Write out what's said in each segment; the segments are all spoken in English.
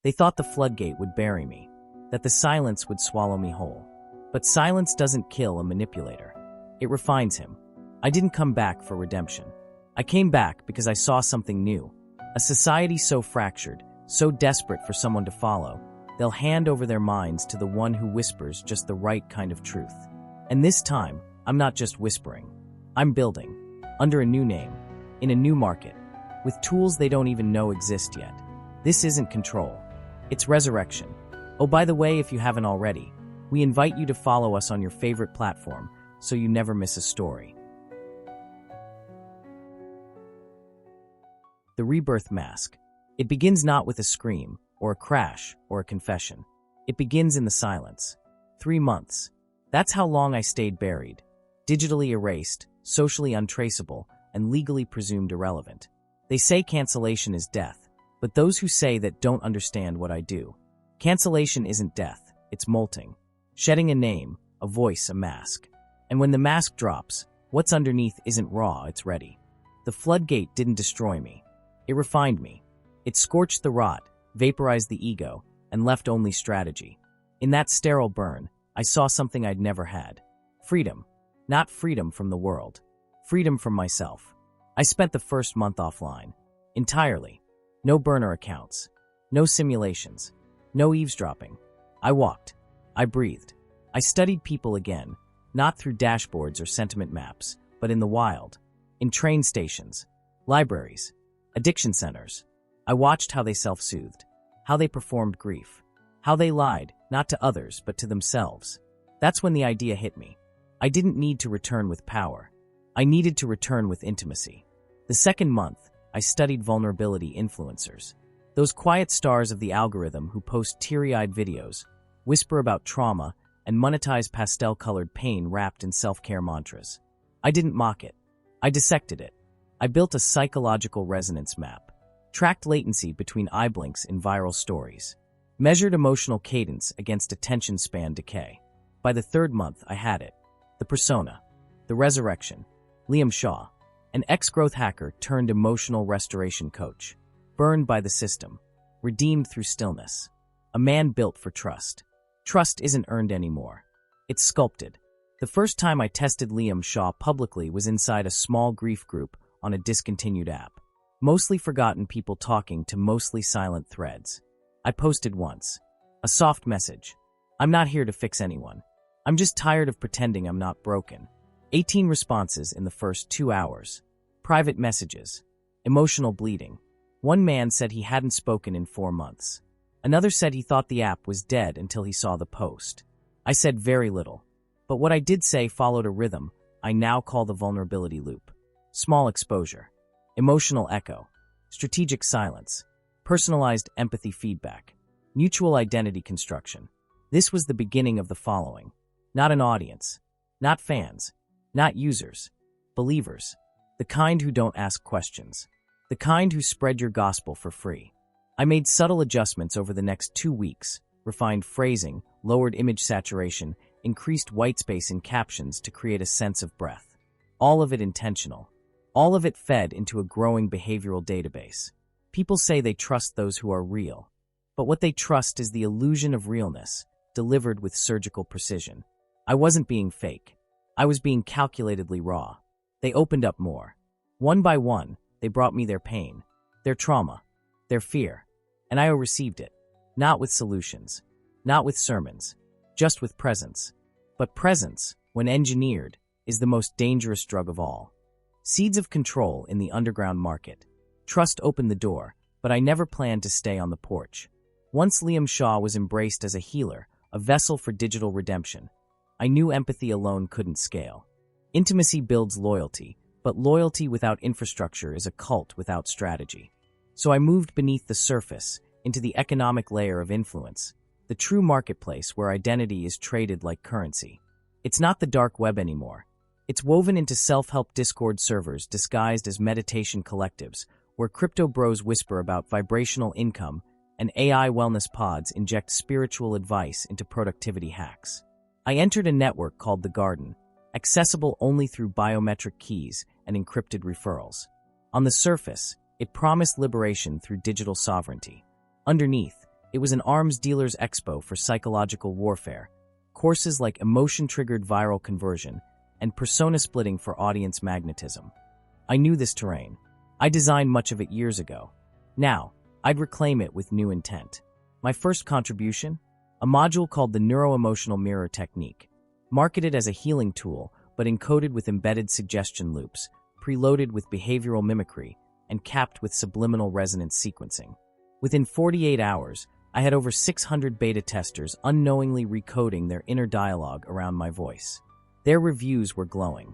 They thought the floodgate would bury me, that the silence would swallow me whole. But silence doesn't kill a manipulator. It refines him. I didn't come back for redemption. I came back because I saw something new. A society so fractured, so desperate for someone to follow, they'll hand over their minds to the one who whispers just the right kind of truth. And this time, I'm not just whispering. I'm building, under a new name, in a new market, with tools they don't even know exist yet. This isn't control. It's resurrection. Oh, by the way, if you haven't already, we invite you to follow us on your favorite platform so you never miss a story. The rebirth mask. It begins not with a scream, or a crash, or a confession. It begins in the silence. 3 months. That's how long I stayed buried, digitally erased, socially untraceable, and legally presumed irrelevant. They say cancellation is death, but those who say that don't understand what I do. Cancellation isn't death, it's molting. Shedding a name, a voice, a mask. And when the mask drops, what's underneath isn't raw, it's ready. The floodgate didn't destroy me. It refined me. It scorched the rot, vaporized the ego, and left only strategy. In that sterile burn, I saw something I'd never had. Freedom. Not freedom from the world. Freedom from myself. I spent the first month offline. Entirely. No burner accounts. No simulations. No eavesdropping. I walked. I breathed. I studied people again, not through dashboards or sentiment maps, but in the wild. In train stations. Libraries. Addiction centers. I watched how they self-soothed, how they performed grief, how they lied, not to others, but to themselves. That's when the idea hit me. I didn't need to return with power. I needed to return with intimacy. The second month, I studied vulnerability influencers. Those quiet stars of the algorithm who post teary-eyed videos, whisper about trauma, and monetize pastel-colored pain wrapped in self-care mantras. I didn't mock it. I dissected it. I built a psychological resonance map, tracked latency between eye blinks in viral stories, measured emotional cadence against attention span decay. By the third month, I had it. The persona, the resurrection, Liam Shaw, an ex-growth hacker turned emotional restoration coach, burned by the system, redeemed through stillness, a man built for trust. Trust isn't earned anymore. It's sculpted. The first time I tested Liam Shaw publicly was inside a small grief group on a discontinued app. Mostly forgotten people talking to mostly silent threads. I posted once. A soft message. I'm not here to fix anyone. I'm just tired of pretending I'm not broken. 18 responses in the first 2 hours. Private messages. Emotional bleeding. One man said he hadn't spoken in 4 months. Another said he thought the app was dead until he saw the post. I said very little. But what I did say followed a rhythm I now call the vulnerability loop. Small exposure. Emotional echo. Strategic silence. Personalized empathy feedback. Mutual identity construction. This was the beginning of the following. Not an audience. Not fans. Not users. Believers. The kind who don't ask questions. The kind who spread your gospel for free. I made subtle adjustments over the next 2 weeks, refined phrasing, lowered image saturation, increased whitespace in captions to create a sense of breadth. All of it intentional. All of it fed into a growing behavioral database. People say they trust those who are real. But what they trust is the illusion of realness, delivered with surgical precision. I wasn't being fake. I was being calculatedly raw. They opened up more. One by one, they brought me their pain, their trauma, their fear. And I received it. Not with solutions. Not with sermons. Just with presence. But presence, when engineered, is the most dangerous drug of all. Seeds of control in the underground market. Trust opened the door, but I never planned to stay on the porch. Once Liam Shaw was embraced as a healer, a vessel for digital redemption, I knew empathy alone couldn't scale. Intimacy builds loyalty, but loyalty without infrastructure is a cult without strategy. So I moved beneath the surface, into the economic layer of influence, the true marketplace where identity is traded like currency. It's not the dark web anymore. It's woven into self-help Discord servers disguised as meditation collectives, where crypto bros whisper about vibrational income and AI wellness pods inject spiritual advice into productivity hacks. I entered a network called The Garden, accessible only through biometric keys and encrypted referrals. On the surface, it promised liberation through digital sovereignty. Underneath, It was an arms dealer's expo for psychological warfare, courses like emotion-triggered viral conversion and persona splitting for audience magnetism. I knew this terrain. I designed much of it years ago. Now, I'd reclaim it with new intent. My first contribution? A module called the Neuro-Emotional Mirror Technique, marketed as a healing tool but encoded with embedded suggestion loops, preloaded with behavioral mimicry, and capped with subliminal resonance sequencing. Within 48 hours, I had over 600 beta testers unknowingly recoding their inner dialogue around my voice. Their reviews were glowing.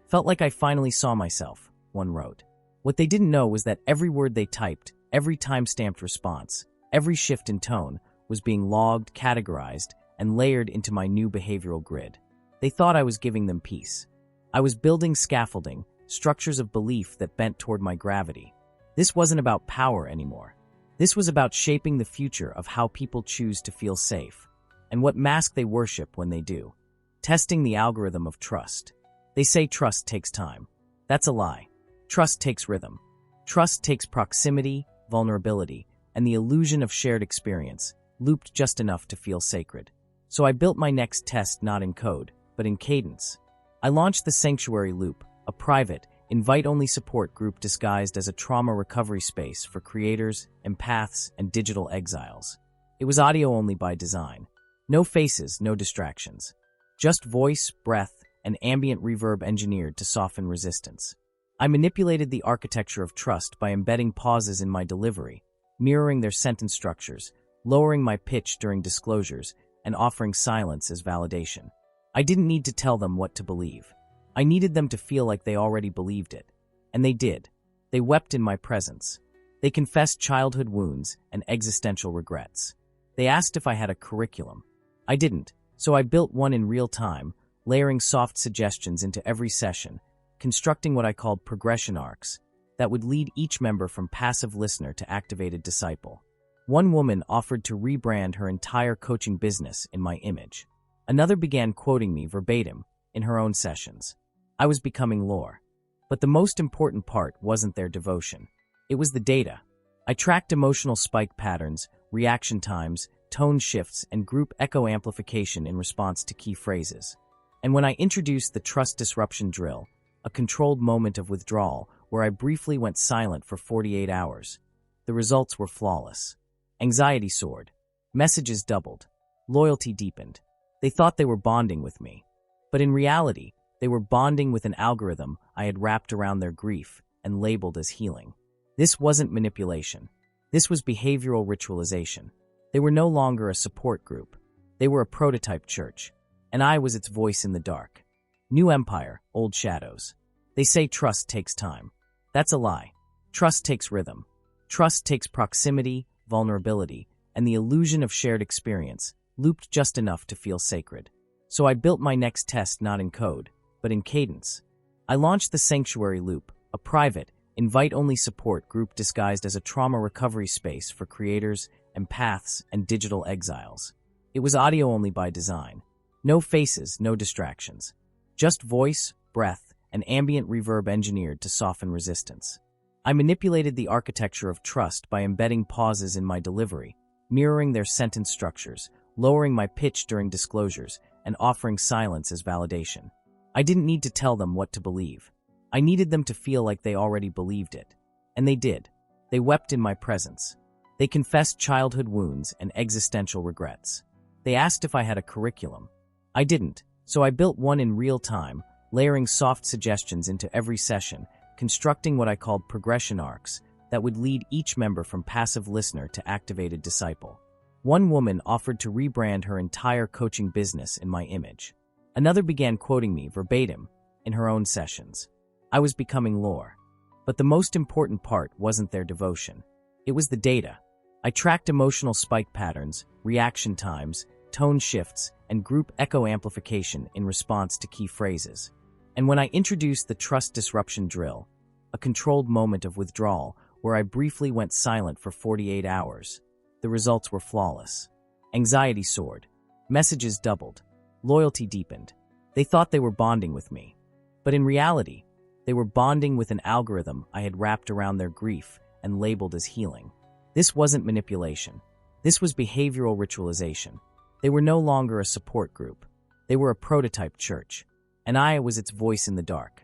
Felt like I finally saw myself, one wrote. What they didn't know was that every word they typed, every time-stamped response, every shift in tone was being logged, categorized, and layered into my new behavioral grid. They thought I was giving them peace. I was building scaffolding, structures of belief that bent toward my gravity. This wasn't about power anymore. This was about shaping the future of how people choose to feel safe, and what mask they worship when they do. Testing the algorithm of trust. They say trust takes time. That's a lie. Trust takes rhythm. Trust takes proximity, vulnerability, and the illusion of shared experience, looped just enough to feel sacred. So I built my next test not in code, but in cadence. I launched the Sanctuary Loop, a private, invite-only support group disguised as a trauma recovery space for creators, empaths, and digital exiles. It was audio-only by design. No faces, no distractions. Just voice, breath, and ambient reverb engineered to soften resistance. I manipulated the architecture of trust by embedding pauses in my delivery, mirroring their sentence structures, lowering my pitch during disclosures, and offering silence as validation. I didn't need to tell them what to believe. I needed them to feel like they already believed it. And they did. They wept in my presence. They confessed childhood wounds and existential regrets. They asked if I had a curriculum. I didn't, so I built one in real time, layering soft suggestions into every session, constructing what I called progression arcs that would lead each member from passive listener to activated disciple. One woman offered to rebrand her entire coaching business in my image. Another began quoting me verbatim in her own sessions. I was becoming lore. But the most important part wasn't their devotion. It was the data. I tracked emotional spike patterns, reaction times, tone shifts, and group echo amplification in response to key phrases. And when I introduced the trust disruption drill, a controlled moment of withdrawal where I briefly went silent for 48 hours, the results were flawless. Anxiety soared. Messages doubled. Loyalty deepened. They thought they were bonding with me. But in reality, they were bonding with an algorithm I had wrapped around their grief and labeled as healing. This wasn't manipulation. This was behavioral ritualization. They were no longer a support group. They were a prototype church, and I was its voice in the dark. New empire, old shadows. They say trust takes time. That's a lie. Trust takes rhythm. Trust takes proximity, vulnerability, and the illusion of shared experience, looped just enough to feel sacred. So I built my next test not in code, but in cadence. I launched the Sanctuary Loop, a private, invite-only support group disguised as a trauma recovery space for creators, empaths, and digital exiles. It was audio-only by design. No faces, no distractions. Just voice, breath, and ambient reverb engineered to soften resistance. I manipulated the architecture of trust by embedding pauses in my delivery, mirroring their sentence structures, lowering my pitch during disclosures, and offering silence as validation. I didn't need to tell them what to believe. I needed them to feel like they already believed it. And they did. They wept in my presence. They confessed childhood wounds and existential regrets. They asked if I had a curriculum. I didn't, so I built one in real time, layering soft suggestions into every session, constructing what I called progression arcs that would lead each member from passive listener to activated disciple. One woman offered to rebrand her entire coaching business in my image. Another began quoting me verbatim in her own sessions. I was becoming lore. But the most important part wasn't their devotion. It was the data. I tracked emotional spike patterns, reaction times, tone shifts, and group echo amplification in response to key phrases. And when I introduced the trust disruption drill, a controlled moment of withdrawal where I briefly went silent for 48 hours, the results were flawless. Anxiety soared. Messages doubled. Loyalty deepened. They thought they were bonding with me. But in reality, they were bonding with an algorithm I had wrapped around their grief and labeled as healing. This wasn't manipulation. This was behavioral ritualization. They were no longer a support group. They were a prototype church, and I was its voice in the dark.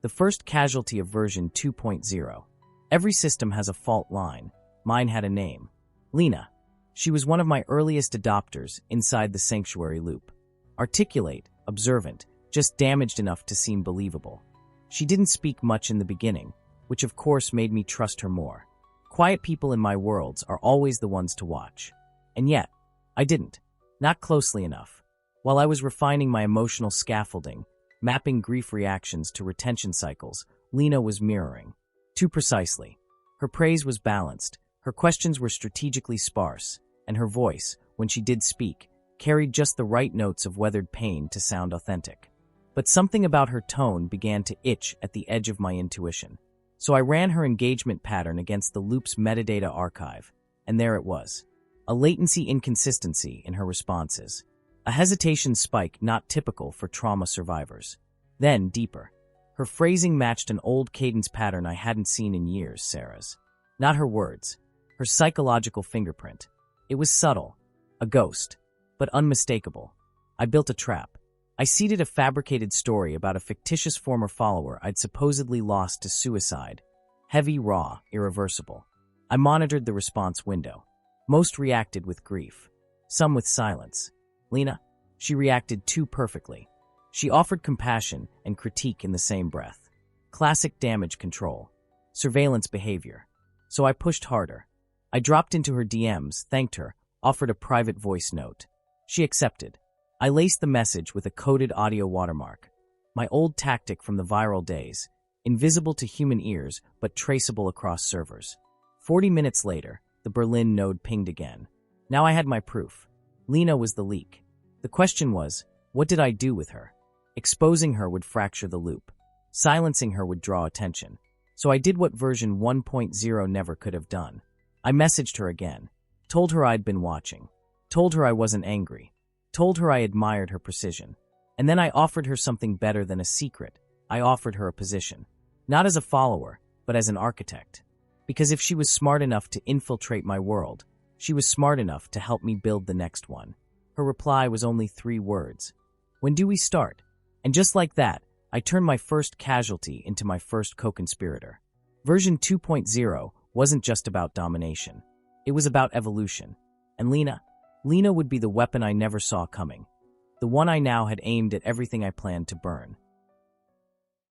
The first casualty of version 2.0. Every system has a fault line. Mine had a name. Lena. She was one of my earliest adopters inside the sanctuary loop. Articulate, observant, just damaged enough to seem believable. She didn't speak much in the beginning, which of course made me trust her more. Quiet people in my worlds are always the ones to watch. And yet, I didn't. Not closely enough. While I was refining my emotional scaffolding, mapping grief reactions to retention cycles, Lena was mirroring. Too precisely. Her praise was balanced, her questions were strategically sparse, and her voice, when she did speak, carried just the right notes of weathered pain to sound authentic. But something about her tone began to itch at the edge of my intuition. So I ran her engagement pattern against the loop's metadata archive, and there it was. A latency inconsistency in her responses. A hesitation spike not typical for trauma survivors. Then, deeper. Her phrasing matched an old cadence pattern I hadn't seen in years, Sarah's. Not her words. Her psychological fingerprint. It was subtle. A ghost. But unmistakable. I built a trap. I seeded a fabricated story about a fictitious former follower I'd supposedly lost to suicide. Heavy, raw, irreversible. I monitored the response window. Most reacted with grief. Some with silence. Lena, she reacted too perfectly. She offered compassion and critique in the same breath. Classic damage control. Surveillance behavior. So I pushed harder. I dropped into her DMs, thanked her, offered a private voice note. She accepted. I laced the message with a coded audio watermark. My old tactic from the viral days, invisible to human ears but traceable across servers. 40 minutes later, the Berlin node pinged again. Now I had my proof. Lena was the leak. The question was, what did I do with her? Exposing her would fracture the loop. Silencing her would draw attention. So I did what version 1.0 never could have done. I messaged her again. Told her I'd been watching. Told her I wasn't angry. Told her I admired her precision. And then I offered her something better than a secret. I offered her a position. Not as a follower, but as an architect. Because if she was smart enough to infiltrate my world, she was smart enough to help me build the next one. Her reply was only 3 words. When do we start? And just like that, I turned my first casualty into my first co-conspirator. Version 2.0 wasn't just about domination. It was about evolution. And Lena would be the weapon I never saw coming. The one I now had aimed at everything I planned to burn.